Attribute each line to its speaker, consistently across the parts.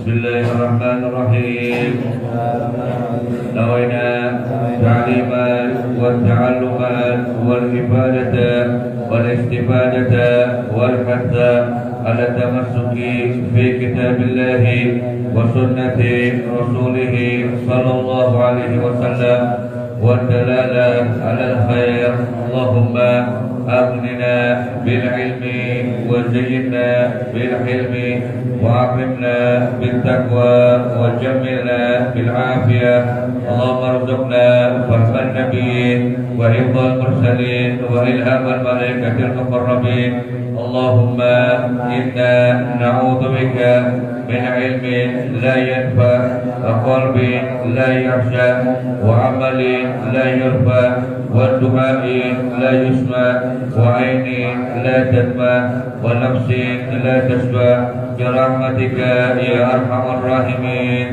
Speaker 1: Bismillahirrahmanirrahim. Nawaina ta'liman wa ta'alluman wal ibadata wal istifadata wal hadza ala tamassuki fi kitabillahi wa sunnati rasulih sallallahu alaihi wasallam wa dalala ala al-khair. Allahumma أغننا بالعلم وزينا بالحلم وأكرمنا بالتقوى وجملنا بالعافية. اللهم ارزقنا فهم النبيين وحفظ المرسلين وإلهام الملائكة المقربين. اللهم إنا نعوذ بك من علم لا ينفع وقلب لا يخشى وعمل لا يرفع والدعاء لا يسمع وعين لا تدمع ونفس لا تشبع برحمتك يا أرحم الراحمين.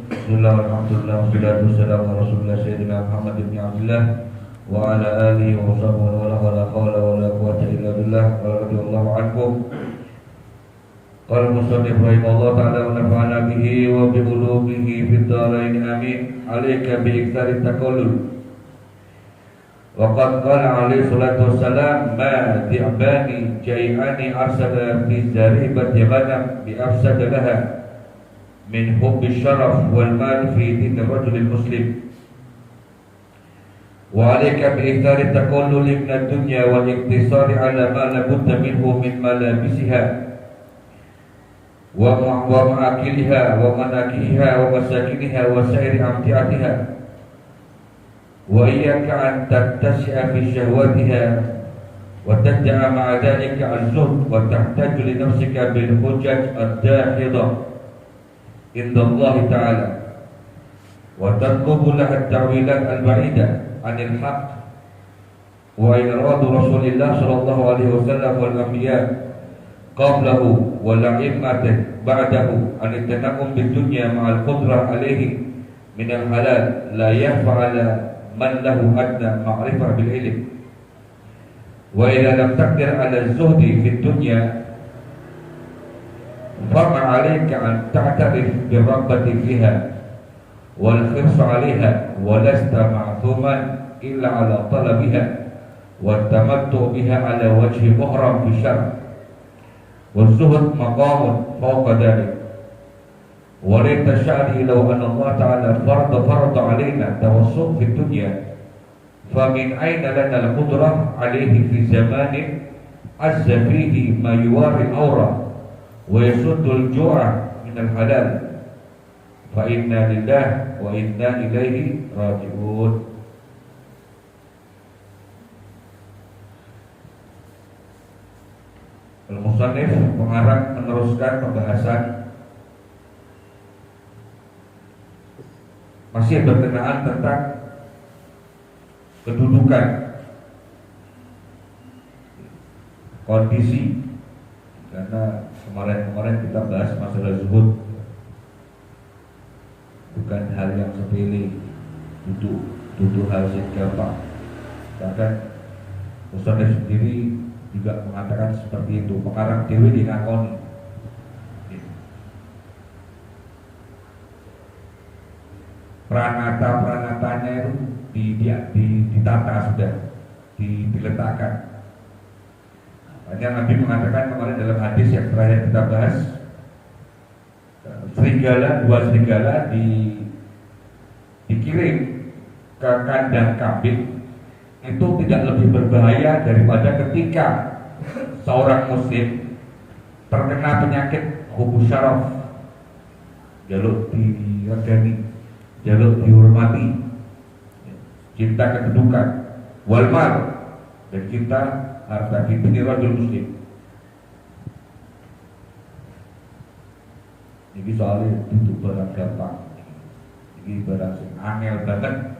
Speaker 1: Bismillah walhamdulillah wassalatu wassalamu ala rasulillah sayyidina Muhammad ibn Abdullah wa ala alihi wa sahbihi wa la hawla wa la quwwata illa billah radhiyallahu anhum. Qala musannif rahimahullah ta'ala wa nafa'ana bihi wa bi ulumihi fid dharain amin. Alayka bi iktsari taqallul. Wa qad qala alaihi salatu wassalam ma di'bani jai'ani arsala fi zaribati ghanam bi afsada laha min hubbi syaraf wal mal fi din rajul muslim. Wa alayka bi iktsari taqallul min ad-dunya wal iktisari ala ma la budda minhu min malabisiha wa ma'akiliha wa manakiha wa masakiniha wa sairi amtiatiha wa iyyaka an tattasi'a fi syahwatiha wa tad'a ma'a dhalika az-zuhd wa tahtaju li nafsika bil hujaj ad-dahidah inda Allah ta'ala wa tatlubu laha at-ta'wilat al-ba'idah 'anil haqq wa iradu Rasulillah sallallahu alaihi wasallam wal anbiya qablahu wa la'immatihi ba'dahu an tanaqum bid dunya ma'al qudrah alaihi min al-halal la yakhfa 'ala man lahu adna ma'rifah bil ilm wa idza lam taqdir 'ala az-zuhdi fid dunya fama 'alayka an ta'tarif bi rabbati fiha wal khirs 'alayha wa lasta ma'thuman illa 'ala talabiha wa tamattu biha 'ala wajhi muhram fi syar'i والزهد مقام فوق ذلك وليت شأني لو أن الله تعالى فرض علينا التوسط في الدنيا فمن أين لنا القدرة عليه في زمان عز فيه ما يواري الأورى ويسد الجوع من الحلال فإنا لله وإنا إليه راجعون. Al-Musannif pengarang meneruskan pembahasan masih berkenaan tentang kedudukan kondisi, karena kemarin kita bahas masalah zuhud bukan hal yang sepele, duduk hal yang gampang. Bahkan Musannif sendiri juga mengatakan seperti itu, pengarang dewi di ngakoni. Peranatanya itu ditata sudah, diletakkan. Hanya Nabi mengatakan kemarin dalam hadis yang terakhir kita bahas, dua serigala dikirim ke kandang kambing itu tidak lebih berbahaya daripada ketika seorang muslim terkena penyakit hubus syaraf, jaluk diregani, jaluk dihormati, cinta kedudukan, walmal, dan cinta harta fitni rajul muslim. Ini soalnya itu barang gampang, ini barang yang angel banget.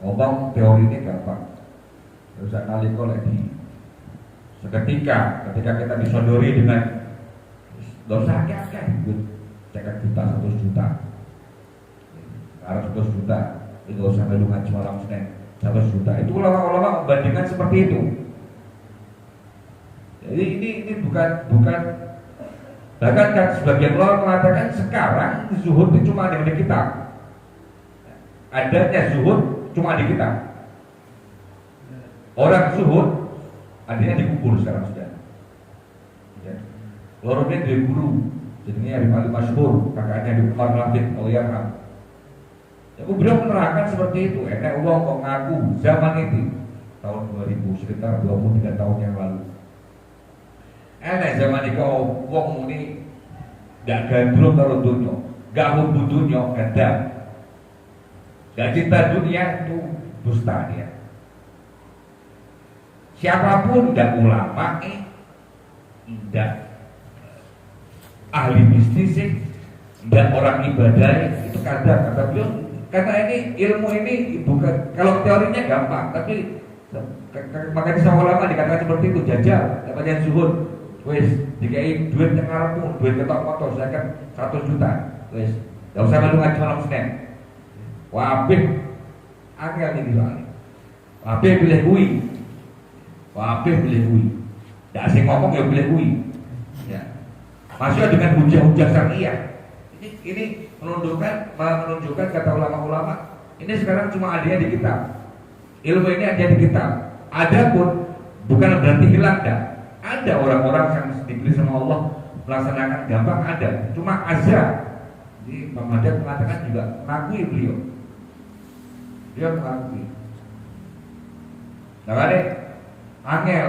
Speaker 1: Ngomong teori ini gampang, terus nalika lagi seketika kita disodori dengan dosa akeh, cekat juta 100 juta, 100 juta itu sampai lungan malam Senin 100 juta. Itu ulama-ulama membandingkan seperti itu. Jadi ini bukan Bahkan kan sebagian ulama mengatakan sekarang zuhud itu cuma ada di kitab. Adanya zuhud cuma di kitab. Orang zuhud adanya dikubur sekarang sudah. Lorongnya dari guru, jadinya Habib Ali Masyhur, kakaknya di Umar Labid, Alyarham. Ya, beliau menerangkan seperti itu. Enak Allah kok ngaku zaman itu tahun 2000 sekitar 23 tahun yang lalu. Enak zaman itu wong muni gak gandrung karo dunia, gak hubung dunia, ada. Gak cinta dunia itu dusta dia. Siapapun tidak ulama, tidak ahli bisnis, tidak orang ibadah, itu kata beliau. Karena ini ilmu ini bukan, kalau teorinya gampang, tapi makanya sama ulama dikatakan seperti itu, jajal, namanya zuhud. Wes, dikai duit yang ngarepmu, duit ketok motor, saya kan 100 juta. Wes, gak usah malu ngaji malam Senin. Wabih, angel ini soalnya. Wabih pilih kui, wabih pilih kui. Gak asing ngomong ya pilih kui. Ya, maksudnya dengan hujah-hujah syariah. Ini menunjukkan kata ulama-ulama. Ini sekarang cuma adanya di kitab. Ilmu ini ada di kitab. Adapun bukan berarti hilang dah. Ada orang-orang yang dipilih sama Allah melaksanakan gampang ada. Cuma azab. Jadi Pak Madad mengatakan juga mengakui beliau. Dia mengakui. Nah kali angel,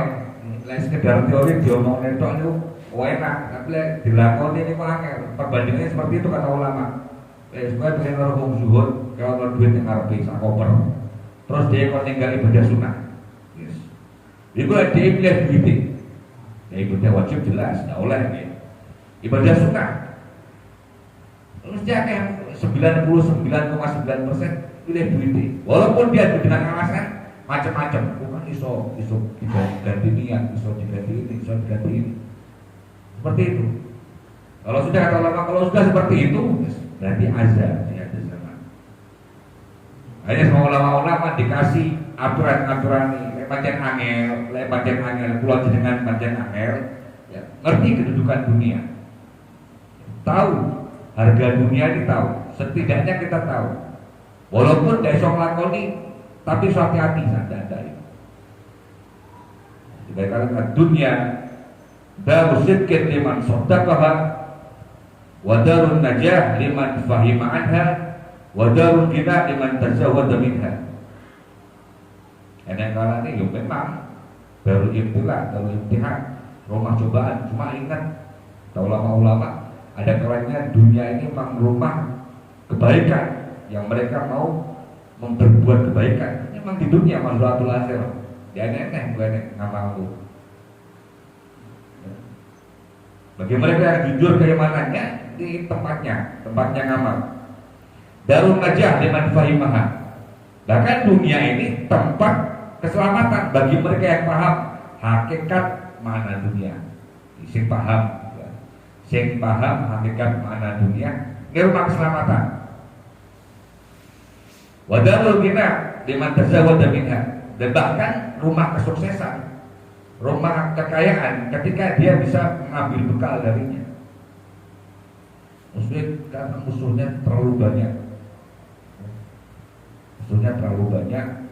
Speaker 1: lain sekedar teori diomong netok itu enak, tapi dilakoni ini kok angel. Perbandingannya seperti itu kata ulama. Supaya pengen ngomong zuhud, kalau ada duit yang ngarepe sak koper. Terus dia kok tinggal ibadah sunnah. Yes. Itu dia pilih duit. Ya ibadah wajib jelas, tidak oleh ya. Ibadah sunnah. Terus dia kayak 99,9% pilih duit. Walaupun dia dengan alasan macam-macam, bukan iso diganti niat, iso diganti ini, iso diganti ini. Seperti itu. Kalau sudah kata ulama, kalau sudah seperti itu, berarti azab ya ada zaman. Hanya semua ulama-ulama dikasih aturan-aturan ini, pancen angel, pulau jenengan pancen angel, ya, ngerti kedudukan dunia, tahu harga dunia ini tahu, setidaknya kita tahu, walaupun tidak bisa ngelakoni, tapi suatu hati sadar. Dikatakan dunia daru sidqin liman saddaqaha wa darun najah liman fahima anha wa darun ghina liman tazawwada minha. Yang kala ini memang baru ibtilah, baru imtihan, rumah cobaan. Cuma ingat, ulama-ulama ada kalanya dunia ini memang rumah kebaikan yang mereka mau memperbuat kebaikan. Memang di dunia mazratul akhirah. Dia aneh-aneh, bukan ngamalku. Bagi mereka yang jujur keimanannya di tempatnya ngamal. Darun najah liman fahimaha. Bahkan dunia ini tempat keselamatan bagi mereka yang paham hakikat mana dunia. Sing paham, ya. Sing paham hakikat mana dunia, ini rumah keselamatan. Wadarul ghina liman tazawwada minha. Dan bahkan rumah kesuksesan, rumah kekayaan ketika dia bisa mengambil bekal darinya. Karena musuhnya terlalu banyak.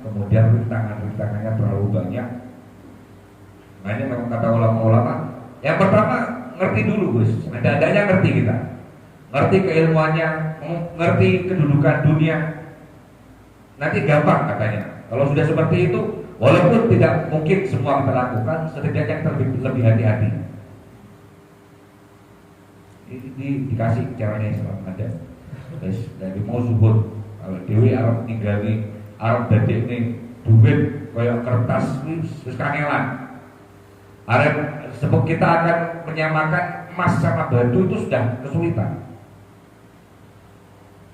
Speaker 1: Kemudian rintangannya terlalu banyak. Nah ini memang kata ulama-ulama. Yang pertama ngerti dulu Gus, ada-adanya ngerti kita, ngerti keilmuannya, ngerti kedudukan dunia. Nanti gampang katanya. Kalau sudah seperti itu, walaupun tidak mungkin semua kita lakukan, setidaknya kita lebih hati-hati. Ini dikasih caranya Islam ada. Dari mau zuhud. Kalau Dewi Arab ninggali Arab dadek ini duit kayak kertas terus kangelan. Arab sebab kita akan menyamakan emas sama batu itu sudah kesulitan.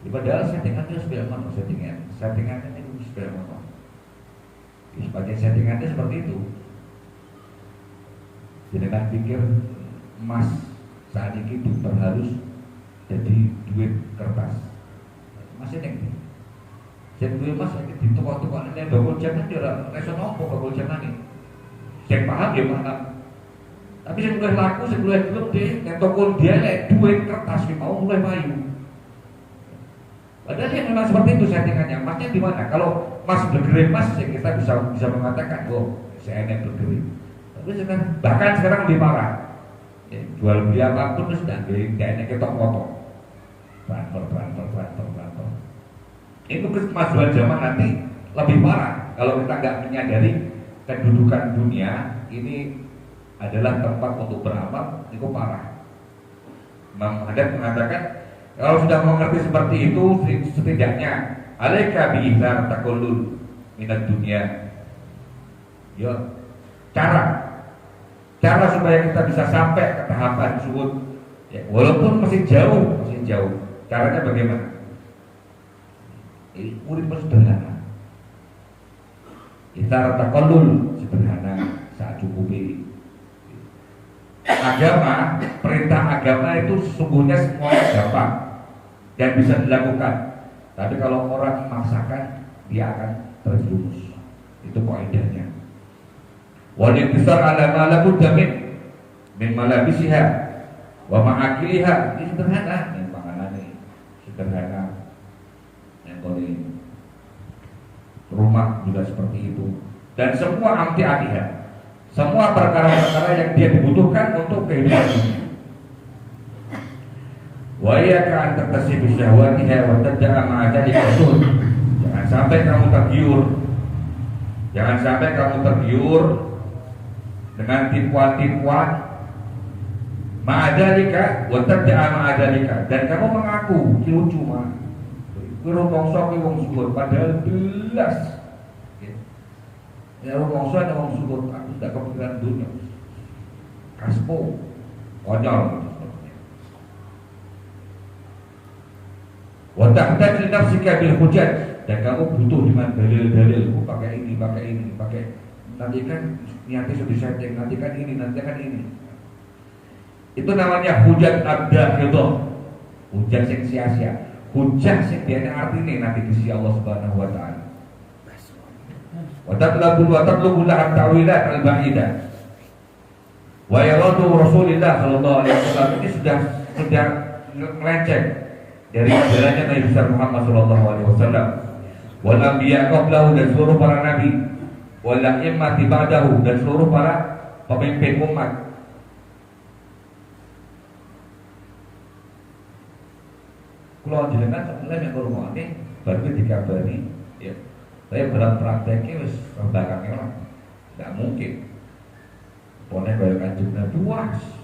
Speaker 1: Padahal settingannya sudah mana settingannya itu sudah mana. Sebagai settingannya seperti itu. Jadi kan pikir emas saat ini harus jadi duit kertas. Masih nih. Saya duwe mas lagi di toko-toko ini bakul jangan dia reso nopo bakul jangan ini. Saya paham dia paham. Tapi sing luwih laku, sing luwih gede, nek toko dia lek duit kertas ki mau mulai payu. Padahal yang memang seperti itu settingannya. Masnya di mana? Kalau mas bergerak mas, ya kita bisa mengatakan, oh saya enak bergerak. Tapi sekarang, bahkan sekarang lebih parah. Ya, jual beli apapun terus tidak enak ketok motor. Transfer. Itu kemajuan zaman nanti lebih parah. Kalau kita nggak menyadari kedudukan dunia ini adalah tempat untuk beramal, itu parah. Imam Haddad mengatakan, kalau sudah mengerti seperti itu, setidaknya alaika bi'ithar takollul minat dunia. Ya, cara supaya kita bisa sampai ke tahapan zuhud, ya, walaupun masih jauh. Caranya bagaimana? Ini urip sederhana. Kita takollul sederhana, saat cukupi. Agama, perintah agama itu sesungguhnya semuanya gampang dan bisa dilakukan. Tapi kalau orang memaksakan, dia akan terjerumus. Itu kaidahnya. Wal intisar ala ma la budda min malabisiha wa ma'akiliha. Ini sederhana, yang panganane sederhana. Yang paling rumah juga seperti itu. Dan semua amti-atiha, semua perkara-perkara yang dia dibutuhkan untuk kehidupan dunia. Wa iyyaka an tattasi bi syahwatiha wa tad'a ma'a dzalika zuhd. Jangan sampai kamu tergiur dengan tipuan-tipuan ma'a dzalika wa tad'a ma'a dzalika, dan kamu mengaku lucu mah. Kuwi mongso ki wong syukur padahal belas. Ya mongso ada wong syukur, aku tidak kepikiran dunia. Kaspo konyol. Wa tahtaju nafsika bil hujjat, dan kamu butuh dengan dalil-dalil. Oh, pakai ini, nanti kan niatnya sudah setting, nanti kan ini. Itu namanya hujjat abdahidhah. Hujjat sing sia-sia. Hujjat sing dene artine nanti di sisi Allah Subhanahu wa taala. Wa tatlubu lahat ta'wilat al-ba'idah. Wa yaradu Rasulullah sallallahu alaihi wasallam ini sudah melenceng dari jalannya Nabi besar Muhammad sallallahu alaihi wasallam. Wal anbiya qablahu, dan seluruh para nabi, wal a'immati ba'dahu, dan seluruh para pemimpin umat. Kalau jenengan sebenarnya yang ngurungane baru dikabari, ya. Saya dalam prakteknya wis belakangnya lah, tidak mungkin. Pokoknya kayak Kanjeng Nabi was,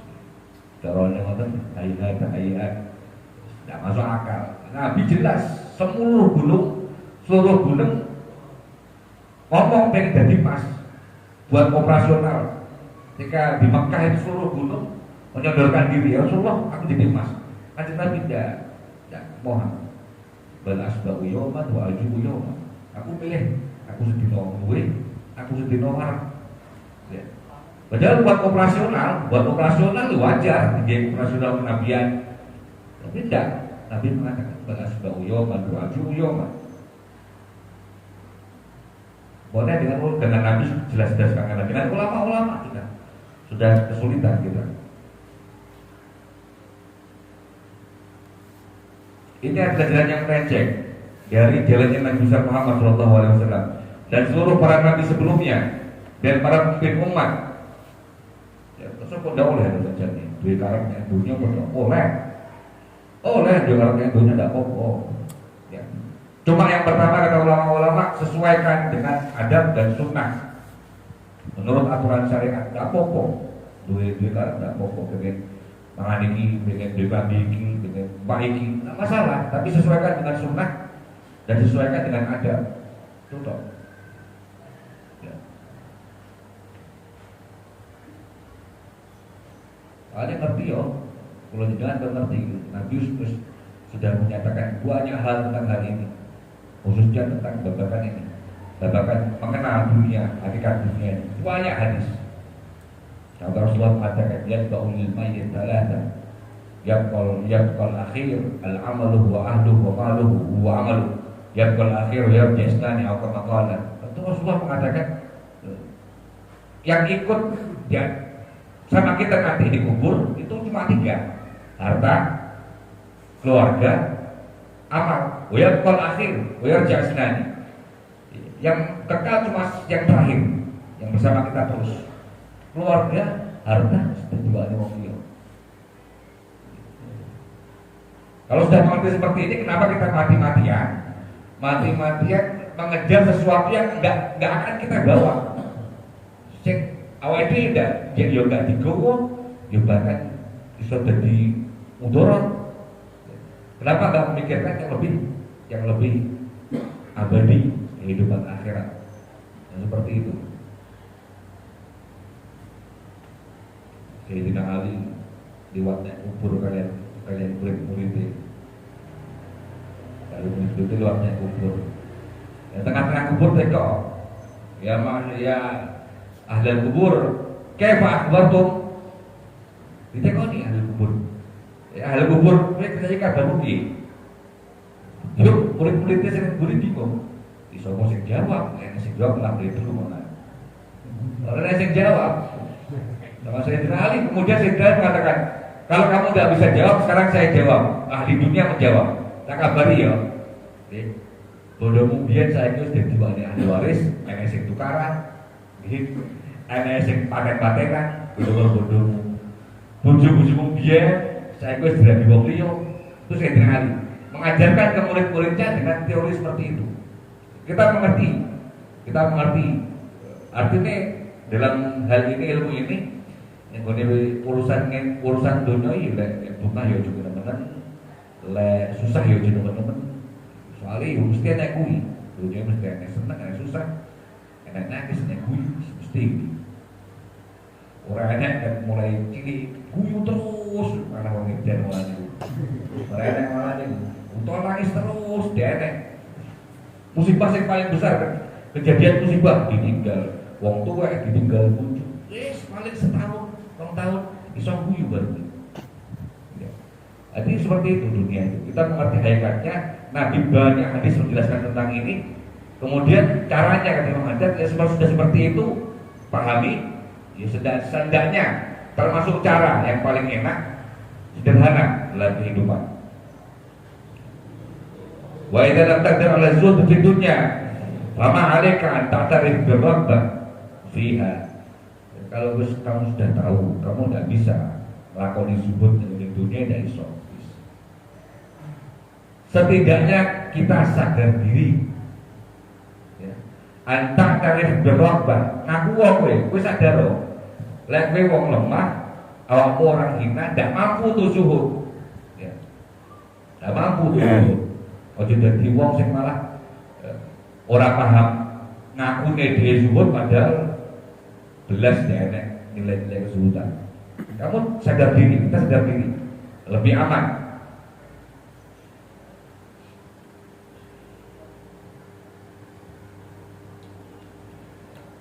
Speaker 1: caranya ngoten ayat, tidak masuk akal. Nabi jelas seluruh gunung ngomong pengen jadi emas buat operasional. Ketika di Mekah itu seluruh gunung menyodorkan diri, ya Rasulullah aku jadi emas. Kanjeng Nabi tidak mohon. Bal asba'u yawman wa ajubu yawman. Aku pilih, aku sedino duwe, aku sedino ngarep. Ya. Padahal buat operasional wajar, jadi operasional kenabian. Tapi tidak, Nabi mengatakan balas bau yoman, wajib yoman. Boleh dengan Nabi jelas-jelas karena dengan ulama-ulama sudah kesulitan kita. Ini adalah jalan yang melenceng dari jalannya Nabi besar Muhammad SAW dan seluruh para nabi sebelumnya dan para pemimpin umat. Ya, terus kok tidak oleh terjadi duit karepnya dunia oleh duit karepnya dunia tidak apa-apa. Ya. Cuma yang pertama kata ulama-ulama, sesuaikan dengan adab dan sunnah menurut aturan syariat. Tidak apa-apa duit karep tidak apa-apa, pengen mengandiki, pengen dibandiki, pengen baiki, tidak masalah. Tapi sesuaikan dengan sunnah dan disesuaikan dengan adab. Itu toh. Ya. Kalian ngerti yo, kalau jangan ngerti. Nabi sudah menyatakan banyak hal tentang hal ini, khususnya tentang babakan ini, babakan mengenal dunia, hakikat dunia ini. Banyak hadis. Sampai Rasulullah mengatakan yatba'ul mayyit thalatha, yabqal akhir al-amalu wa ahluhu wa maluhu wa amaluhu. Yabqal akhir yarji isnani atau maqalan. Itu Rasulullah mengatakan yang ikut ya,
Speaker 2: sama kita nanti dikubur itu cuma 3: harta, keluarga, amal. Wayaqal akhir, wayarja asnani. Yang kekal cuma yang terakhir, yang bersama kita terus. Keluarga, harta, sudah juga ada wong liya. Kalau sudah mengerti seperti ini, kenapa kita mati-matian? Mati-matian mengejar sesuatu yang enggak akan kita bawa. Sing awake dhewe ndak yo enggak digowo, yo bahkan iso dadi mudarat. Kenapa enggak memikirkan yang lebih abadi, kehidupan akhirat? Nah, seperti itu. Sayyidina Ali liwatnya kubur kalian murid-muridnya. Kalau murid itu liwatnya kubur. Ya, tengah-tengah kubur teko. Ya ahli kubur, kaifa akhbartum? Ditekoni ahli kubur. Ya ahli kubur kowe kabarmu piye? Yuk murid-muridnya sing murid bingung. Iso sing jawab, sing jawab lah dulu mana. Orang sing jawab sama Sayyidina Ali, kemudian Sayyidina Ali mengatakan, kalau kamu tidak bisa jawab, sekarang saya jawab. Ahli dunia menjawab. Tak kabari ya. Bodohmu biyen saya itu sudah diwani ahli waris, enek sing tukaran, enek sing paten-patenan, bodohmu. Bodohmu biyen saya itu sudah di wong liya. Itu Sayyidina Ali mengajarkan ke murid-muridnya dengan teori seperti itu. Kita mengerti. Artinya dalam hal ini, ilmu ini, yang urusan dunia ini, bukan ya juga teman-teman, susah ya juga teman-teman. Soalnya mesti enak kui, dunia mesti enak senang, enak susah, enak nangis, enak kui, mesti. Orang enak kan mulai cilik guyu terus, mana orang ngejar mulai itu. Orang enak malah itu, untuk nangis terus, dia enak. Musibah yang paling besar kan, kejadian musibah ditinggal, wong tua ditinggal bujuk, paling setahun, 2 tahun, iso guyu baru. Ya. Jadi seperti itu dunia itu. Kita mengerti hakikatnya. Nabi banyak hadis menjelaskan tentang ini. Kemudian caranya kata Imam Haddad, sudah seperti itu, pahami. Ya setidaknya termasuk cara yang paling enak, sederhana dalam kehidupan. Wa idza lam taqdir 'ala zuhd fi dunya, fama 'alaika an ta'tarif bi rabbah fiha. Kalau kamu sudah tahu, kamu tidak bisa melakoni zuhud di dunia dari sofis. Setidaknya kita sadar diri. Ya. An ta'tarif bi rabbah. Ngaku kowe sadar loh. Lek kowe wong lemah, awakmu orang hina, tidak mampu tuh zuhud. Ya. Tidak mampu tuh zuhud. Ojo dadi wong sing malah ora paham ngakune dhewe zuhud padahal belas ya nilai-nilai kesulitan. Kamu sadar diri, kita sadar diri, lebih aman.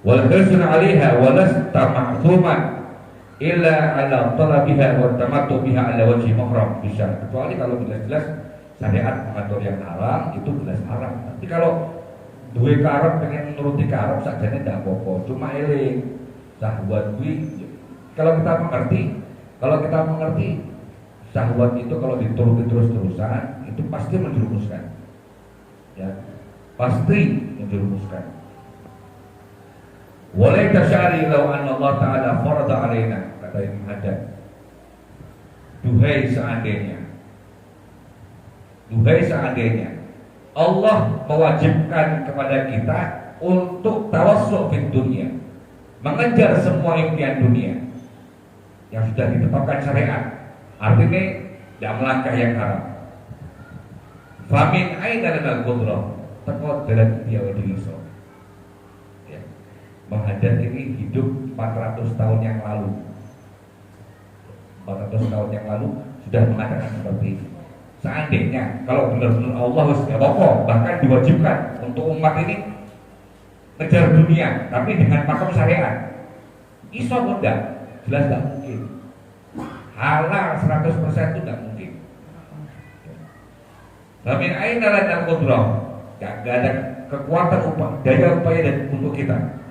Speaker 2: Wal hirsun 'alaiha wa lasta ma'thuman illa 'ala talabiha wa tamattu biha 'ala wajhi mahram bisa. Kecuali kalau jelas-jelas syariat mengatur yang haram, itu jelas haram. Tapi kalau duwe karep pengen nuruti karep sakjane ndak apa-apa, cuma eling syahwat kuwi. Kalau kita mengerti syahwat itu kalau dituruti terus-terusan itu pasti menjerumuskan. Ya, pasti menjerumuskan. Walai tasyari law anna Allah Ta'ala farada alaina, kata Imam Haddad. Duhai seandainya Allah mewajibkan kepada kita untuk tawassul fid dunia, mengejar semua impian dunia yang sudah ditetapkan syariat, artinya tidak melangkah yang haram. Famin aina lana al-qudrah, teko dalam dia iso. Ya. Menghadap ini hidup 400 tahun yang lalu. 400 tahun yang lalu sudah mengatakan seperti ini. Seandainya kalau benar-benar Allah ya apa, bahkan diwajibkan untuk umat ini kejar dunia, tapi dengan pakem syariat, iso enggak? Jelas enggak mungkin. Halal 100% itu enggak mungkin. Tapi aina lana al-qudrah, enggak ada kekuatan daya upaya dan untuk kita.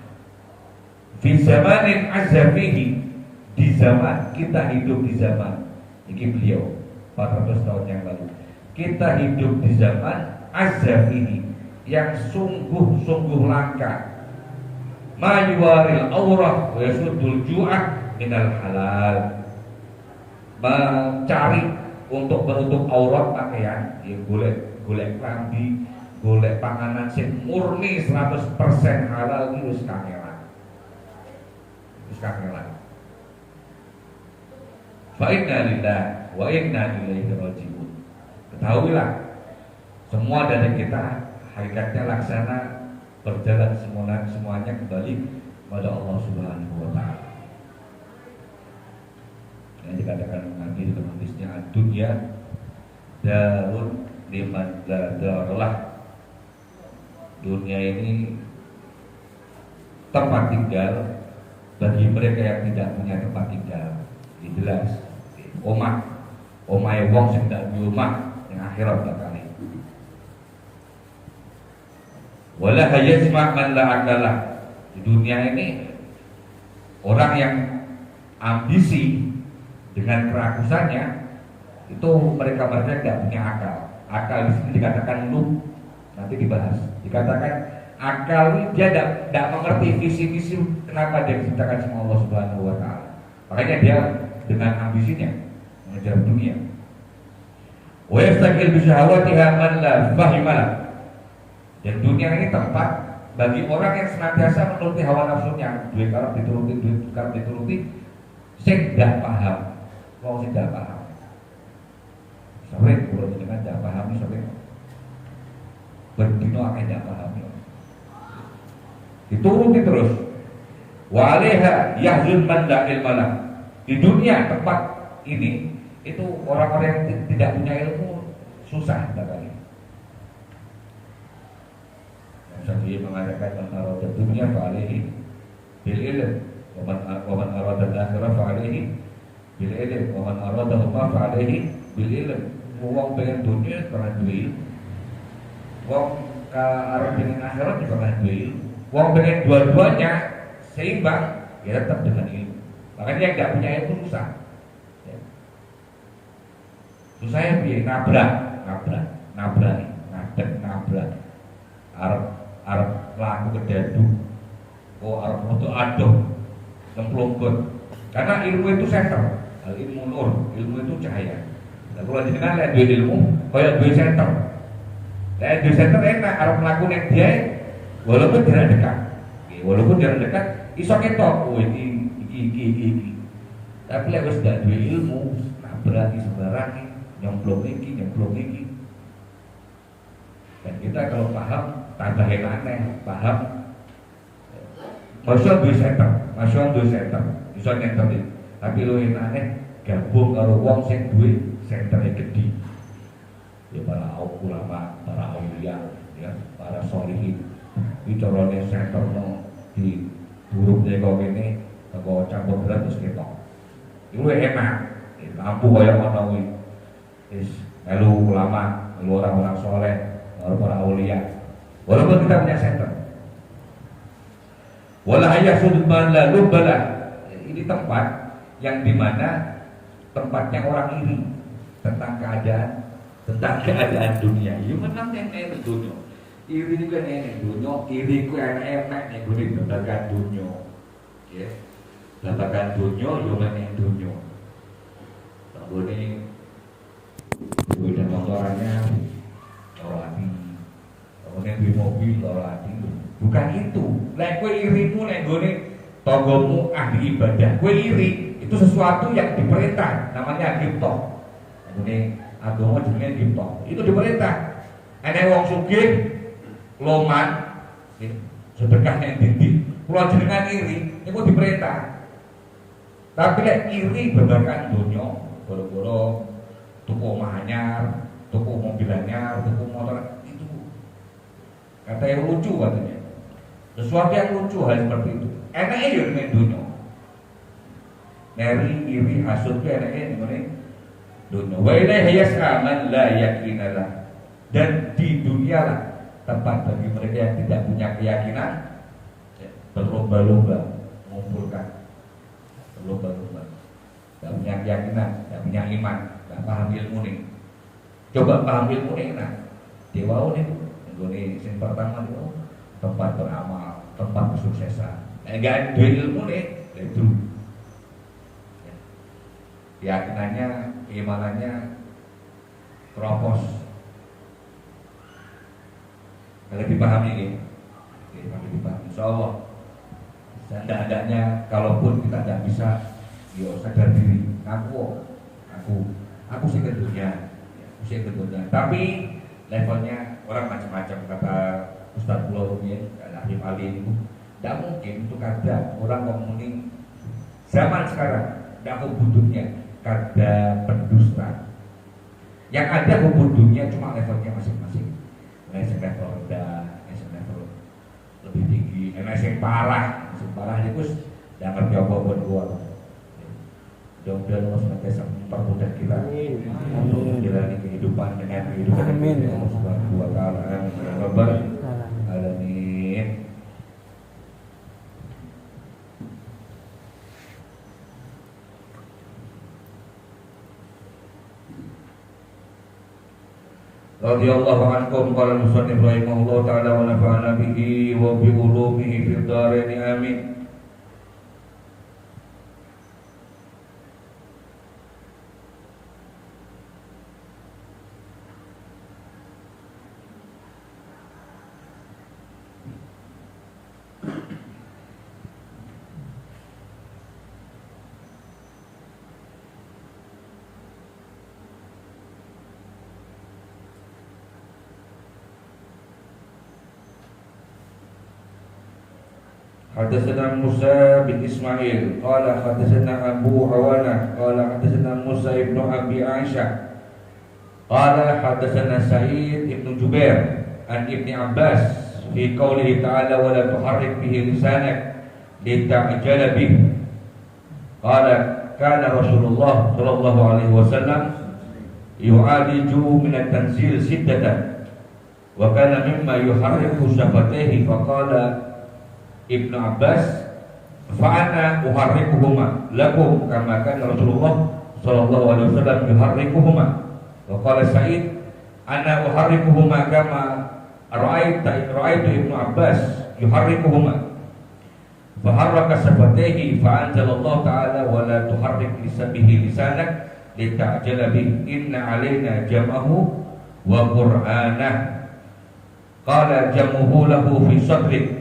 Speaker 2: Fi zamanin azza fihi, di zaman kita hidup di zaman ini beliau 400 tahun yang lalu. Kita hidup di zaman azzafihi yang sungguh-sungguh langka. Ma yuwaril aurah wa yasuddul ju'ah minal halal. Mencari untuk menutup aurat pakaian, ya golek klambi, golek panganan sing murni 100% halal iki wis kangelan. Wis kangelan. Fa inna lillahi wa inna ilaihi raji'un. Ketahuilah, semua dari kita hakikatnya laksana berjalan semuanya kembali kepada Allah Subhanahu wa taala. Yang dikatakan Nabi dalam hadisnya ad-dunya darun liman la darlah. Dunia ini tempat tinggal bagi mereka yang tidak punya tempat tinggal. Ini jelas. Omah wong sing ndak duwe omah yang akhirat bakal. Wala hayasma man la akala. Di dunia ini orang yang ambisi dengan kerakusannya itu mereka tidak punya akal. Akal di sini dikatakan lu, nanti dibahas. Dikatakan akal dia tidak mengerti visi-visi kenapa dia diciptakan sama Allah Subhanahu wa taala. Makanya dia dengan ambisinya mengejar dunia. Wa yastaqil bi syahawatiha man la fahimalah. Dan dunia ini tempat bagi orang yang senantiasa menuruti hawa nafsunya, duit karep dituruti, sing tidak paham. Wong sing tidak paham. Sore kalau dengan tidak paham sore. Berdino akeh tidak paham. Dituruti terus. Wa 'alaiha yahzun man la ilmalah. Di dunia tempat ini itu orang-orang yang tidak punya ilmu susah sekali. Jadi mengatakan man arada dunya fa alaihi bil ilm wa man arada al-akhirah fa alaihi bil ilm wa man arada huma fa alaihi bil ilm. Wong pengen dunia karena duit, wong arep pengen akhirat juga karena duit. Wong pengen dua-duanya seimbang ya tetap dengan ilmu. Makanya yang tidak punya ilmu susah. Ya. Susah ya biar nabrak. Arep laku kedadu. Arep foto adoh nemplungkut. Karena ilmu itu center. Al ilmu nur, ilmu itu cahaya. Nah, kalau jenengan lihat duit ilmu, kayak duit center. Lihat duit center enak, arep melakukan yang dia, walaupun tidak dekat, iso ketok. Oh iki. Tapi lihat harus tidak duit ilmu, nabrak sembarang, nyemplung iki. Dan kita kalau paham, tambahin aneh, paham. Masuk duit center, iso center ini. Tapi lo yang aneh, gabung karo wong sing duwe sentere gede. Ya para ulama, para aulia, ya, para sholihin. Iki carane senterno di burukne kok kene, teko campur berat terus ketok. Iku enak. Lampu kaya ngono kuwi. Wis melu ulama, melu orang-orang soleh, para aulia. Walaupun kita punya senter. Wala yasud man la lubala. Ini tempat yang dimana tempatnya orang iri tentang keadaan dunia. Ya menang nenek dunia. Iri itu kan nenek dunia. Iri ku enak nek gune babagan dunia. Ya. Babagan dunia yo nenek dunia. Tanggone duwe motornya ora ati. Tanggone duwe mobil ora ati. Bukan itu. Lek kowe irimu nek gone tanggamu ahli ibadah, kowe iri. Itu sesuatu yang diperintah, namanya ghibthah. Ini agama jenenge ghibthah. Itu diperintah. Enek wong sugih loman sedekah ning ndi, kula jenengan iri, niku diperintah. Tapi lek iri babagan donya, gara-gara tuku omah anyar, tuku mobil anyar, tuku motor, itu kata yang lucu katanya. Sesuatu yang lucu hal seperti itu. Enake yo ning donya. Neri iri hasud ke enake ngene dunia. Wa ilaihi yas'aman la yakinalah. Dan di dunia lah tempat bagi mereka yang tidak punya keyakinan berlomba-lomba mengumpulkan berlomba-lomba. Gak punya keyakinan, gak punya iman, gak paham ilmu nih. Coba paham ilmu nih, nah dewa nih, ini yang pertama itu tempat beramal, tempat kesuksesan. Gak ada ilmu nih, itu keyakinannya, keimanannya keropos. Kalau dipahami ini, kalau dipahami, insya Allah. Seandainya, kalaupun kita tidak bisa, yo sadar diri, aku sih kedunya, Tapi levelnya orang macam-macam, kata Ustadz Pulau ya, Alim Ali itu, tidak mungkin untuk ada orang komuni zaman sekarang, tidak hubungannya, kada pendusta. Yang ada hubungannya cuma levelnya masing-masing. Yang level rendah, yang level lebih tinggi, yang parah itu tidak ngerti apa-apa gua. Mudah-mudahan Allah senantiasa mempermudah kita untuk menjalani kehidupan dengan kehidupan yang Allah Subhanahu wa taala. Alamin. Radhiyallahu ankum qala musannif rahimahullah ta'ala wa nafa'ana bihi wa bi ulumihi fid dharain amin. Hadatsana Musa bin Ismail qala hadatsana Abu Awana qala hadatsana Musa ibn Abi Aisyah qala hadatsana Sa'id ibn Jubair an Ibni Abbas fi qoulihi ta'ala wa la tuharrik bihi lisanak lita'jala bih. Qala kana Rasulullah sallallahu alaihi wasallam yu'aliju min at-tanzil siddatan wa kana mimma yuharriku shafatayhi faqala Ibnu Abbas fa'ana uharrikuhuma lakum kama kana Rasulullah sallallahu alaihi wasallam yuharrikuhuma wa qala Sa'id ana uharrikuhuma kama ra'aitu Ibnu Abbas yuharrikuhuma fa harraka safatayhi fa anzalallahu ta'ala wa la tuharrik lisabihi lisanak lita'jala bih inna 'alaina jam'ahu wa qur'anah qala jam'uhu lahu fi sadrik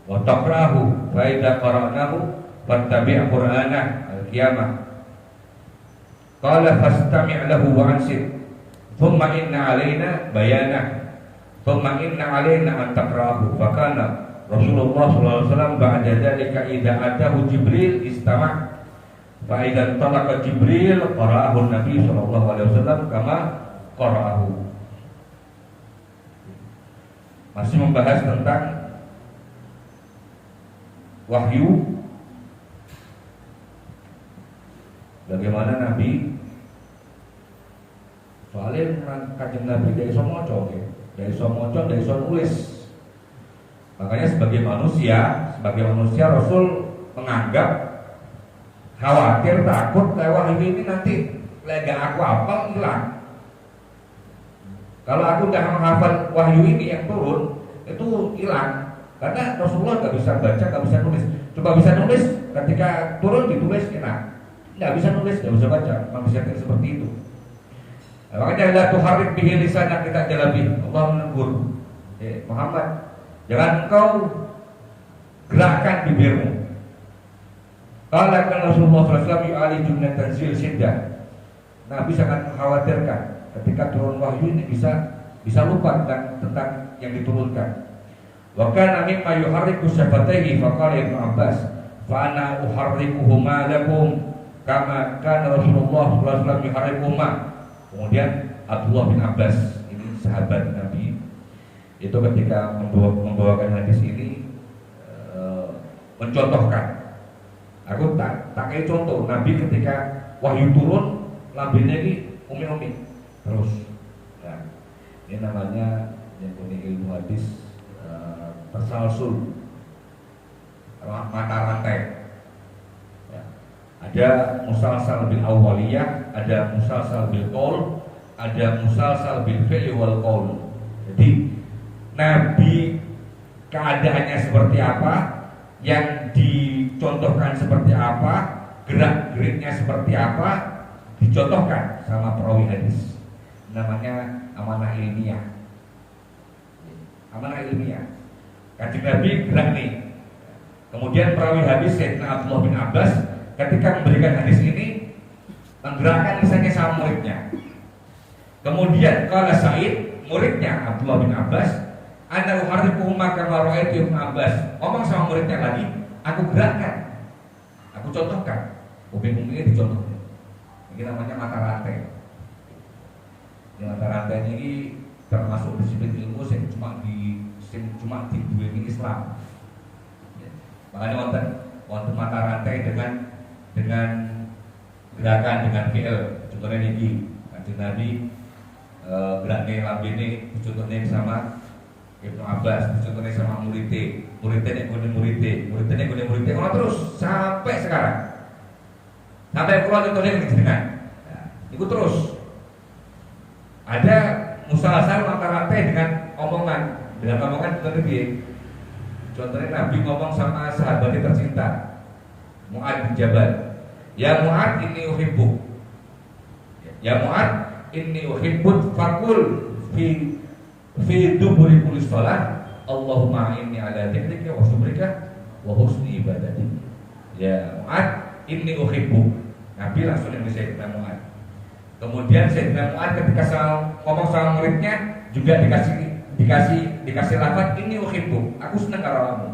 Speaker 2: wa taqra'ahu fa idza qara'nahu fattabi' qur'anah al-qiyamah qala fastami' lahu wa ansit thumma inna 'alaina bayanah thumma inna 'alaina an taqra'ahu fa kana Rasulullah sallallahu alaihi wasallam ba'da dzalika idza atahu Jibril istama' fa idza talaqa Jibril qara'ahu Nabi sallallahu alaihi wasallam kama qara'ahu. Masih membahas tentang wahyu, bagaimana Nabi soalnya kanjeng Nabi dari iso maca, dari iso maca, dari iso nulis. Makanya sebagai manusia Rasul menganggap khawatir, takut wahyu ini nanti lega aku hafal hilang. Kalau aku tidak menghafal wahyu ini yang turun, itu hilang. Karena Rasulullah nggak bisa baca, nggak bisa nulis. Coba bisa nulis, ketika turun ditulis enak. Nggak bisa nulis, nggak bisa baca. Manusia seperti itu. Nah, makanya la tuharrik bihi lisanak kita jalabi. Allah menegur Muhammad, jangan engkau gerakkan bibirmu. Kalau kan Rasulullah SAW yu'ali jumlah tanzil siddah. Nabi sangat mengkhawatirkan ketika turun wahyu ini bisa lupa tentang yang diturunkan. Wa kana mimma yuharriku syafatayhi faqala Ibnu Abbas fa ana uharrikuhuma lakum kama kana Rasulullah sallallahu alaihi wasallam yuharrikuhuma. Kemudian Abdullah bin Abbas, ini sahabat Nabi, itu ketika membawakan hadis ini mencontohkan. Aku tak kayak contoh Nabi ketika wahyu turun lambene iki umi-umi terus. Nah, ini namanya yang punya ilmu hadis tersalsul mata rantai ya. Ada musalsal bil awwaliyah, ada musalsal bil qaul, ada musalsal bil fi'li wal qaul. Jadi Nabi keadaannya seperti apa, yang dicontohkan seperti apa, gerak-geriknya seperti apa, dicontohkan sama perawi hadis. Namanya amanah ilmiah. Amanah ilmiah. Kanjeng Nabi gerak nih. Kemudian perawi hadis Sayyidina Abdullah bin Abbas ketika memberikan hadis ini menggerakkan lisannya sama muridnya. Kemudian qala Sa'id, muridnya Abdullah bin Abbas, ana uharriquhuma kama ra'aitu Ibnu Abbas. Ngomong sama muridnya lagi, aku gerakkan. Aku contohkan. Ubin-ubinnya dicontohkan. Ini namanya mata rantai. Ini mata rantai ini termasuk disiplin ilmu yang cuma diduweni Islam. Makanya wonten mata rantai dengan gerakan, dengan fi'il. Contohnya niki, Kanjeng Nabi geraknya lambene contohnya sama Ibnu Abbas, contohnya sama muridnya orang terus sampai sekarang. Sampai keluar contohnya dengan itu terus. Ada musalsal mata rantai dengan omongan contohnya contohnya Nabi ngomong sama sahabatnya tercinta Mu'ad bin Jabal, ya Mu'ad inni uhibbuk, ya Mu'ad inni uhibbuk fakul fi duburi kulli shalah Allahumma inni ala dzikrika wa syukrika wa husni ibadatik. Ya Mu'ad inni uhibbuk. Nabi langsung yang Sayyidina Mu'ad. Kemudian Sayyidina Mu'ad ketika ngomong sama muridnya juga dikasih lafaz ini uhibbuk, aku senang karo kamu.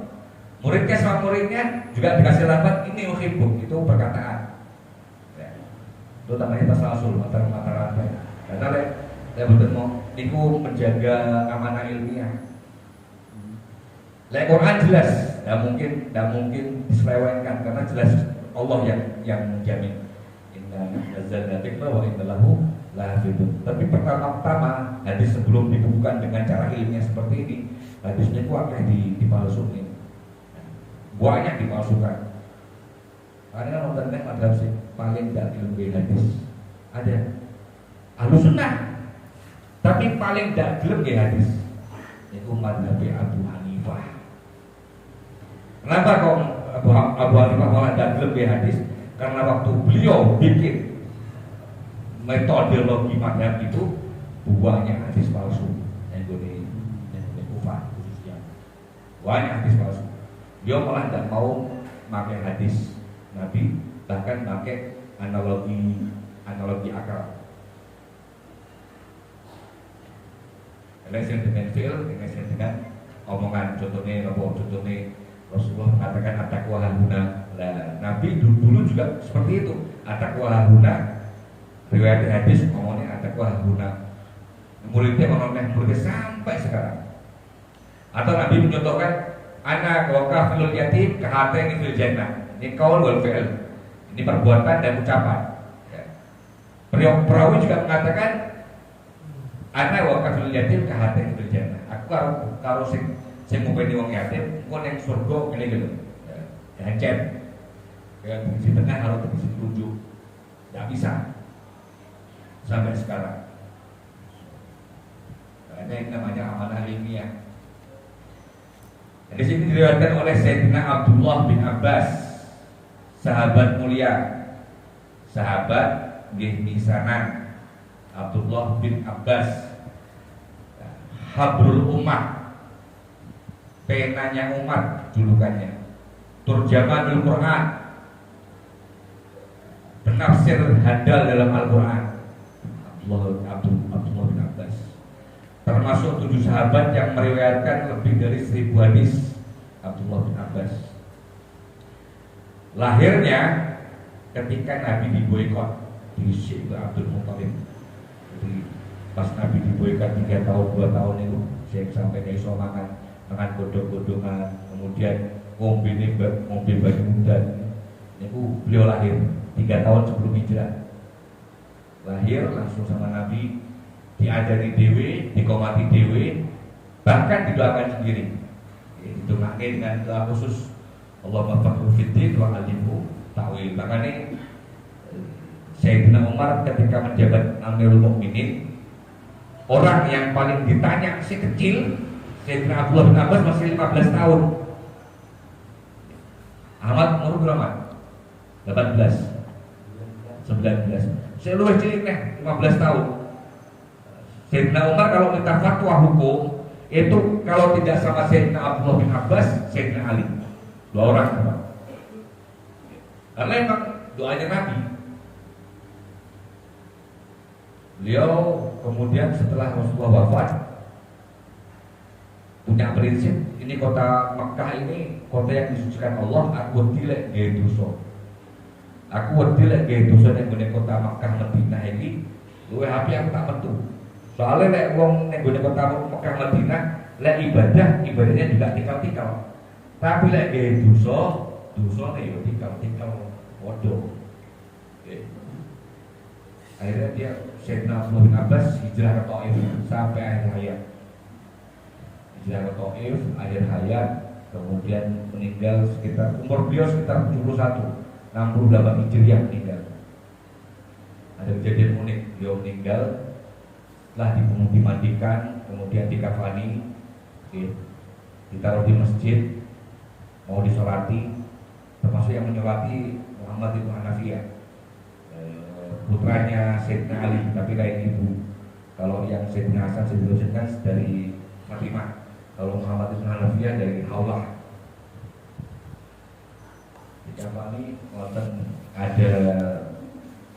Speaker 2: Muridnya sama muridnya juga dikasih lafaz ini uhibbuk, itu perkataan. Ya. Itu namanya tasalsul, mata rantai. Karena saya betul mau niku menjaga amanah ilmiah. Quran jelas, tidak mungkin diselewengkan karena jelas Allah yang menjamin. Inna nazzalna dzikra wa inna lahu lahafidun. Tapi pertama hadis sebelum dibukukan dengan cara ilmiah seperti ini, hadisnya itu akan dipalsukan. Banyak dipalsukan. Karena nontonnya madhab paling tidak ilmu hadis. Ada Ahlus Sunnah, tapi paling tidak gelem hadis. Itu madhab Abu Hanifah. Kenapa kok Abu Hanifah malah tidak gelem hadis? Karena waktu beliau bikin metodologi madhab itu banyak hadis palsu yang gue kufar khususnya, banyak hadis palsu. Dia malah tidak mau pakai hadis Nabi, bahkan pakai analogi akal. Relasi dengan fi'il, relasi dengan omongan. Contohnya Rasulullah mengatakan at-taqwa hahuna. Nah, Nabi dulu juga seperti itu. At-taqwa hahuna. Riwayat hadis ngomongnya at-taqwa hahuna. Muridnya sampai sekarang. Atau Nabi mencontohkan ana wa kafilul yatim kahateni fil jannah. Ini qaul wal fi'il. Ini perbuatan dan ucapan. Ya. Perawi juga mengatakan ana wa kafilul yatim kahateni fil jannah. Aku karo sing ngopeni wong yatim, engko ning surga ngene gitu. Ya, hancen. Ya, di tengah harus di ujung. Enggak bisa. Sampai sekarang. Nah, ini namanya amanah ilmiah. Di sini diriwayatkan oleh Sayyidina Abdullah bin Abbas, sahabat mulia, sahabat misanan Abdullah bin Abbas, Habrul Ummah, penanya umat julukannya, Turjamanul Quran, penafsir handal dalam Al-Quran. Abdullah bin Abbas termasuk 7 sahabat yang meriwayatkan lebih dari 1000 hadis. Abdullah bin Abbas lahirnya ketika Nabi diboikot di Syekh Abdul Muttalib. Jadi pas Nabi diboikot 3 tahun 2 tahun itu, Syekh sampai kayak iso makan godong-godongan, kemudian ngombe banyu mudan. Itu beliau lahir 3 tahun sebelum hijrah. Lahir langsung sama Nabi, diajari dewe, dikomati dewe, bahkan didoakan sendiri. Didoakan dengan doa khusus, Allahumma faqihhu fiddin wa alimhu takwil. Makanya Sayyidina Umar ketika menjabat Amirul Mukminin, orang yang paling ditanya si kecil, Sayyidina Abdullah bin Abbas masih 15 tahun. Ahmad umur berapa? 18, 19. Saya luwih cilik nih, 15 tahun. Sayyidina Umar kalau minta fatwa hukum itu kalau tidak sama Sayyidina Abdullah bin Abbas, Sayyidina Ali. Dua orang sama. Karena emang doanya Nabi. Beliau kemudian setelah Rasulullah wafat punya prinsip, ini kota Mekah ini kota yang disucikan Allah, aku tidak gaya dosa. Aku wedi lek gaya dosa ning kota Mekah Madinah iki, luwih apik aku tak metu. Soalnya lek wong ning kota Mekah Madinah, lek ibadahnya juga tikal-tikal. Tapi lek gaya dosane yo tikal-tikal waduh. Akhirnya dia Sayyidina Abdullah bin Abbas hijrah ke Taif sampai akhir hayat. Hijrah ke Taif akhir hayat, kemudian meninggal sekitar umur beliau sekitar 71, 68 Hijriah meninggal. Ada kejadian unik, beliau meninggal setelah dimandikan, kemudian dikafani, ditaruh di masjid, mau disolati, termasuk yang menyolati Muhammad bin Hanafiyah, putranya Sayyidina Ali, tapi lain ibu. Kalau yang Sayyidina Hasan, Sayyidina Husain kan dari Fatimah. Kalau Muhammad bin Hanafiyah dari Haulah. Di kafani wonten ada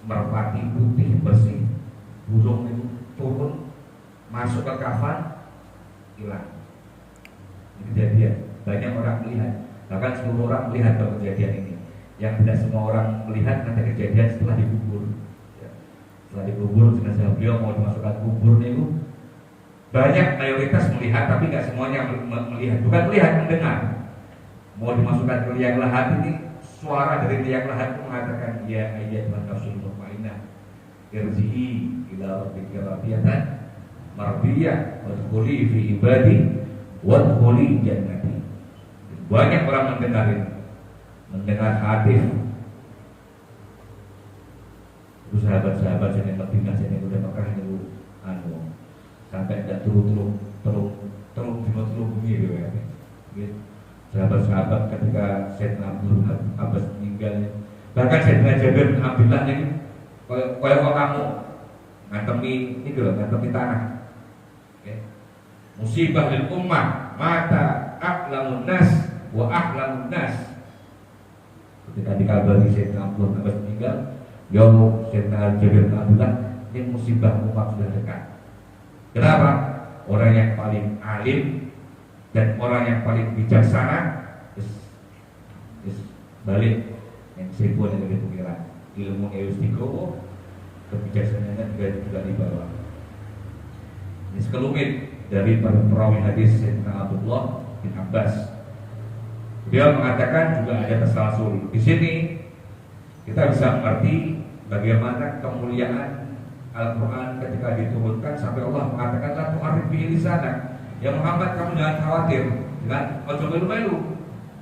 Speaker 2: merpati putih bersih, burung itu turun masuk ke kafan, hilang. Ini kejadian, banyak orang melihat, bahkan seluruh orang melihat kejadian ini. Yang tidak semua orang melihat nanti kejadian setelah dikubur. Setelah dikubur, jenazah beliau mau dimasukkan kubur itu banyak, mayoritas melihat, tapi nggak semuanya melihat. Bukan melihat, mendengar. Mau dimasukkan ke liang lahat ini, suara dari liang lahat itu mengatakan, ya ayyatuhan nafsul mutmainnah, irji'i ila rabbiki radiyatan mardiyah wadkhuli fi ibadi wadkhuli jannati. Banyak orang mendengar hadis. Itu sahabat-sahabat yang Madinah, yang udah Mekah itu sampai tidak turun bumi gitu ya. Sahabat-sahabat ketika Sayyidina Abdullah Abbas meninggal, bahkan Sayyidina Jabir bin Abdullah ini kayak kamu ngantemi tanah. Musibah lil ummah mata aqlamun nas wa ahlamun nas. Ketika dikabari Sayyidina Abdullah Abbas meninggal, Sayyidina Jabir bin Abdullah, ini musibah umat sudah dekat. Kenapa? Orang yang paling alim dan orang yang paling bijaksana balik yang sibuk dengan pikiran, ilmu harus digowo, kebijaksanaannya juga dibawa. Ini sekelumit dari perawi hadis Sayyidina Abdullah bin Abbas. Dia mengatakan juga ada tasalsul. Di sini kita bisa mengerti bagaimana kemuliaan Al-Quran ketika diturunkan sampai Allah mengatakan la tu'arif bihi lisanak. Ya Muhammad, kamu jangan khawatir, jangan melu-melu.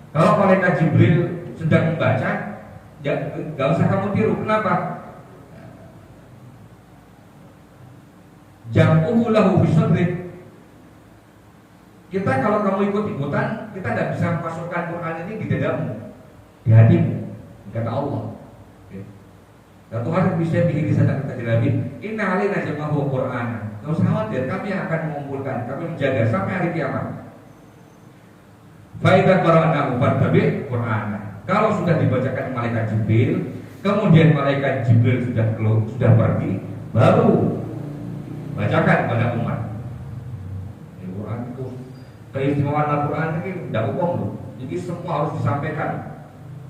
Speaker 2: Kalau malaikat Jibril sedang membaca, gak usah kamu tiru. Kenapa? Jam'uhu lahu bisadrik. Kita kalau kamu ikut-ikutan, kita tidak bisa memasukkan Quran ini di dadamu, di hatimu, kata Allah. Dan Tuhan bisa bikin di sana kata Nabi, inna alina jama'ahu Qur'an. Gak usah khawatir, kami yang akan mengumpulkan, kami menjaga sampai hari kiamat. Faidah qara'nahu fattabi' Qur'ana. Kalau sudah dibacakan malaikat Jibril, kemudian malaikat Jibril sudah pergi, baru bacakan pada umat. Al-Quran itu keistimewaan Al-Quran ini tidak umum loh. Jadi semua harus disampaikan.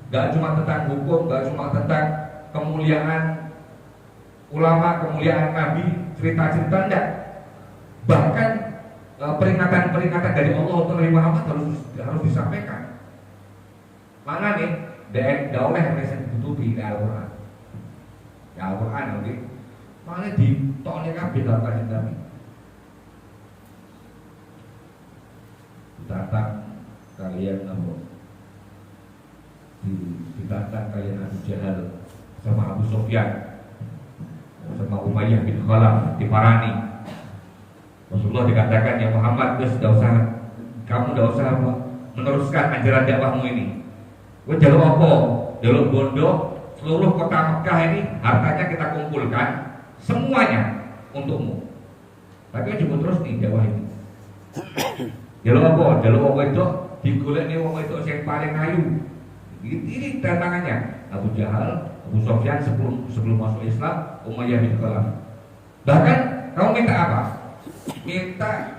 Speaker 2: Gak cuma tentang hukum, gak cuma tentang kemuliaan ulama, kemuliaan Nabi, cerita-cerita enggak. Bahkan peringatan-peringatan dari Allah untuk Nabi Muhammad harus disampaikan. Mana nih? Daulah yang bisa ditutupi di Al-Quran. Di Al-Quran nanti mana ditolak kabeh dalam kajian Nabi. Datang kalian namun ditantang kalian Abu Jahal sama Abu Sufyan sama Umayyah bin Khalaf diparani. Rasulullah dikatakan, ya Muhammad, kamu tidak usah meneruskan ajaran dakwahmu ini. Kowe jaluk apa? Jaluk bondo, seluruh kota Mekah ini hartanya kita kumpulkan semuanya untukmu. Tapi juga terus nih dakwah ini. Jaluk apa? Jaluk apa itu? Digolek nih wong itu yang paling ayu. Ini tantangannya. Abu Jahal, Abu Sufyan sebelum masuk Islam, Umayyah bin Khalaf. Bahkan kamu minta apa? Minta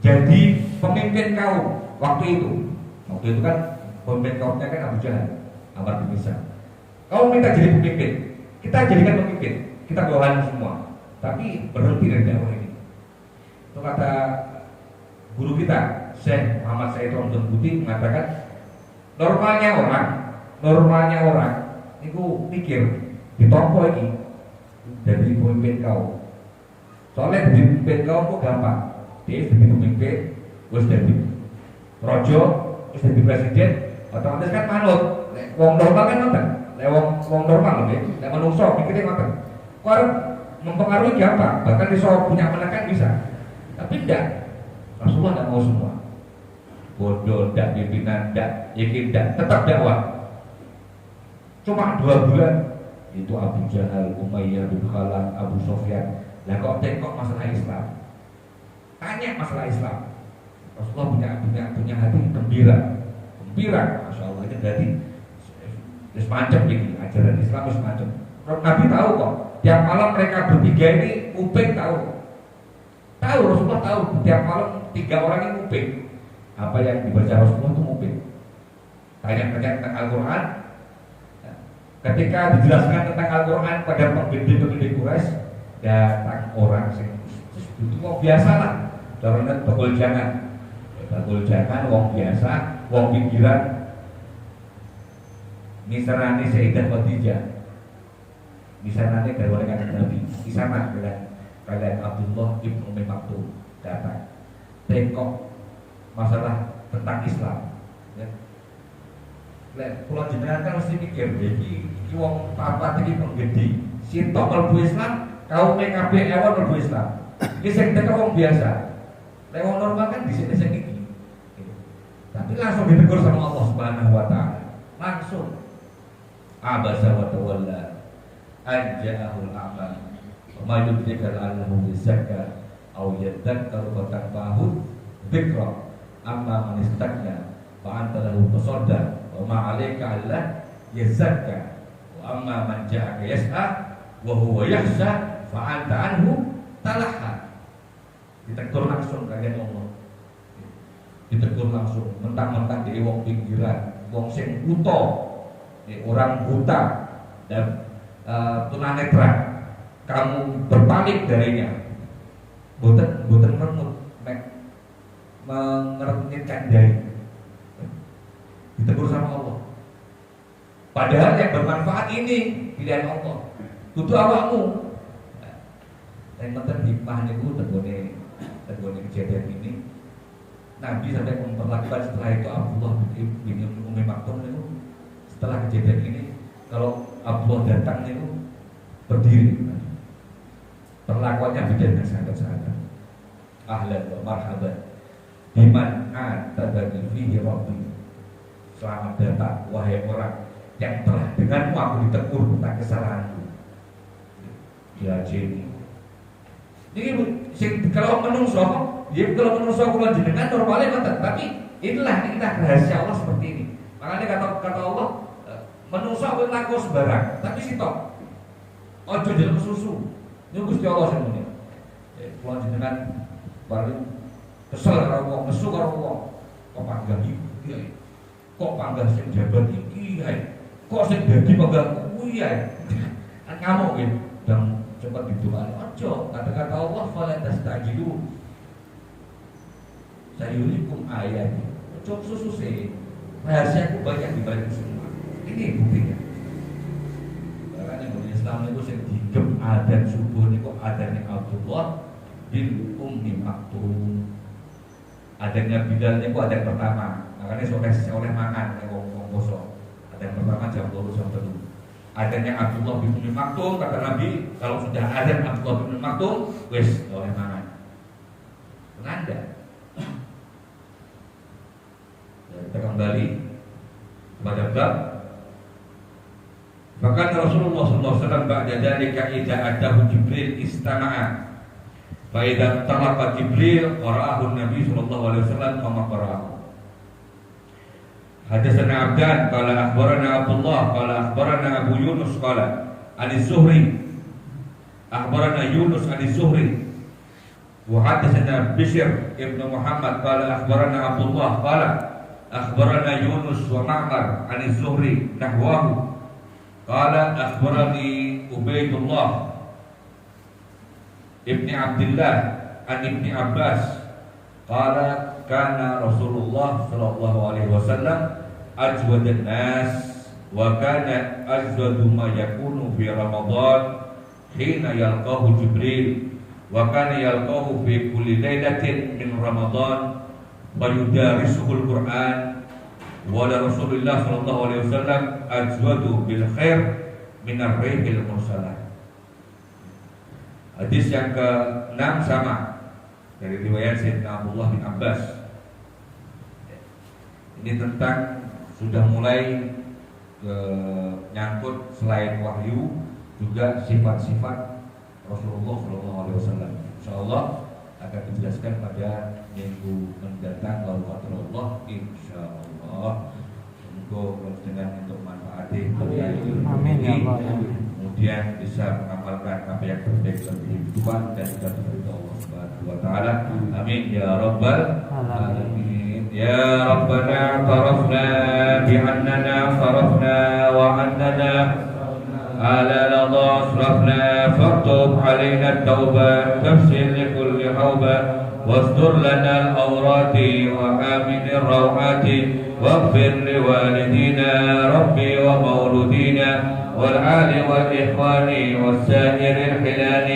Speaker 2: jadi pemimpin kaum waktu itu. Waktu itu kan pemimpin kaumnya kan Abu Jahal, Amr bin Hisham. Kamu minta jadi pemimpin, kita jadikan pemimpin, kita bawahan semua. Tapi berhenti dari dakwah ini. Itu kata guru kita, Syekh Muhammad Said Ramdan Buti mengatakan, normalnya orang itu pikir ditompo ini dari pemimpin kaum. Soalnya di pemimpin kaum kok gampang. Dia jadi pemimpin, terus jadi rojo, terus jadi presiden, otomatis kan manut. Wong normal kan nonton. Wong normal loh, nek menungso mikirnya nonton. Kok mempengaruhi gampang, bahkan bisa punya menekan bisa. Tapi enggak. Rasulullah enggak mau semua. Bodoh, enggak, pimpinan, enggak, yakin, enggak, tetap dakwah. Cuma 2 bulan itu Abu Jahal, Umayyah bin Khalaf, Abu Sufyan. Lah kok tengok masalah Islam, tanya masalah Islam. Rasulullah punya hati gembira, masya Allah. Itu berarti semacam ini ajaran Islam semacam. Nabi tahu kok. Tiap malam mereka bertiga ini uping tahu Rasulullah tahu. Tiap malam 3 orang ini uping. Apa yang dibaca Rasulullah itu uping. Tanya tentang Al-Quran. Ketika dijelaskan tentang Al-Quran pada penggede Quraisy, datang orang itu wong biasa lah, caranya bakul jangan wong biasa, wong pinggiran. Misalnya Sayyidah Khadijah, misalnya garwane kanjeng Nabi, di sana kalian Abdullah ibn Ummi Maktum datang, tengok masalah tentang Islam. Ya. Pulau jenengan kan mesti mikir, iki wong papat iki penggede, sitok mlebu Islam. Kaum PKB ewon mlebu Islam. Iki sing teko wong biasa. Lek wong normal kan dhisik-dhisik iki. Tapi langsung ditegur sama Allah Subhanahu wa taala. Langsung. Abasa wa tawalla. Anja'ahul a'ma. Wa ma yudrika la'allahu yazakka aw yadzakkaru fatanfa'ahu dzikra. Amma man istakna fa anta lahu tasadda wa ma 'alaika alla yazakka. Wa amma man ja'aka yas'a wa huwa yahsa fa'anta anhu talaha. Ditegur langsung kalian Allah. Ditegur langsung, mentang-mentang dia wong pinggiran, wong sing buta, orang buta dan tunanetra, kamu berpaling darinya. Boten mengut, mengernyitkan jari. Ditegur sama Allah. Padahal yang bermanfaat ini pilihan Allah. Kudu awakmu. Yang penting hikmah niku terbone kejadian ini. Nabi sampai memperlakukan setelah itu Abdullah bin Ummi Maktum niku setelah kejadian ini, kalau Abdullah datang niku berdiri. Perlakuannya beda dengan sahabat-sahabat. Ahlan wa marhaban biman atabani fihi rabbi. Selamat datang wahai orang yang telah denganmu aku ditegur tentang kesalahanku. Ya jadi ini kalau menungso, ya kalau menungso kula jenengan normalnya ngoten, tapi inilah rahasia Allah seperti ini. Makanya kata Allah, menungso kuwi laku sembarang, tapi sitok. Ojo njaluk susu. Niku Gusti Allah sing ngene. Kula jenengan paling kesel karo wong, nesu karo wong. Kok panggah iki, kok panggah sing jabat iki, kok sing dadi panggah kuwi ya. Kan ngamuk nggih, dan cepat didoakan. Ojo, kata Allah, fala tastajilu. Sayurikum ayat. Ojo sususe. Rahasiaku banyak di balik semua. Ini buktinya. Karena di Islam itu sing digem adzan subuh niku adzane Abdullah bin Ummi Maktum. Adzannya Bilal niku adzan pertama. Makanya oleh makan wong poso. Adzan pertama jam 2 jam 3. Adzannya Abdullah bin Umi Maktum, kata Nabi, kalau sudah adzan Abdullah bin Umi Maktum, wes oleh mana? Penanda. Kita kembali kepada bab. Bahkan Rasulullah SAW ba'da dzalika idza atahu Jibril istama'a. Fa idza talaqa Jibril qara'ahu Nabi sallallahu alaihi wasallam kama qara'ahu. Hadatsana Abdan qala akhbarana Abdullah qala akhbarana Abu Yunus qala Az-Zuhri akhbarana Yunus Az-Zuhri wa hadatsana Bishr ibn Muhammad qala akhbarana Abdullah qala akhbarana Yunus wa Ma'mar Az-Zuhri nahwahu qala akhbarani Ubaidullah ibn Abdullah an ibn Abbas qala kana Rasulullah sallallahu alaihi wasallam ajwadan nas wa kana ajwadu ma yakunu fi Ramadan hina yalqahu Jibril wa kana yalqahu fi kulli lailatin min Ramadan wa yudarisuhu al-Qur'an wa la Rasulullah sallallahu alaihi wasallam ajwadu bil khair min ar-rihil mursalah. Hadis yang ke-6 sama dari riwayat Sayyidina Abdullah bin Abbas. Ini tentang sudah mulai nyangkut selain wahyu juga sifat-sifat Rasulullah SAW. Insyaallah akan dijelaskan pada minggu mendatang lalu Allah insyaallah. Semoga dengan untuk manfaat
Speaker 3: amin ya Allah.
Speaker 2: Kemudian bisa mengamalkan apa yang terbaik dalam kehidupan dan juga berita Allah Subhanahu wa taala. Amin ya rabbal alamin. Ya rabbana farafna bi annana farafna wa annana ala ladha asrafna faktub alaina at-tauba tafsil li kulli hawba wasdur lana al-awrati wa amin ar-rawati waghfir li walidina rabbi wa mawludina والعال والإخوان والسائر الحلال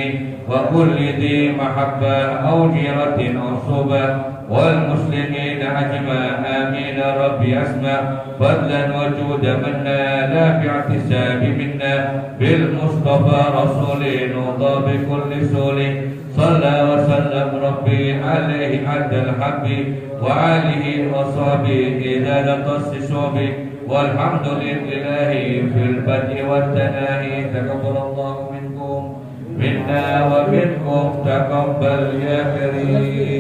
Speaker 2: وكل ذي محبة أو جيرة أو صوبة والمسلمين أجمع آمين ربي أسمع فضلا وجود منا لا باعتساب منا بالمصطفى رسول نوضى بكل سول صلى وسلم ربي عليه عد الحب وعاله وصحبه إذا لقص صوبه والحمد لله في البدء والتناهي تقبل الله منكم منا ومنكم تقبل يا كريم.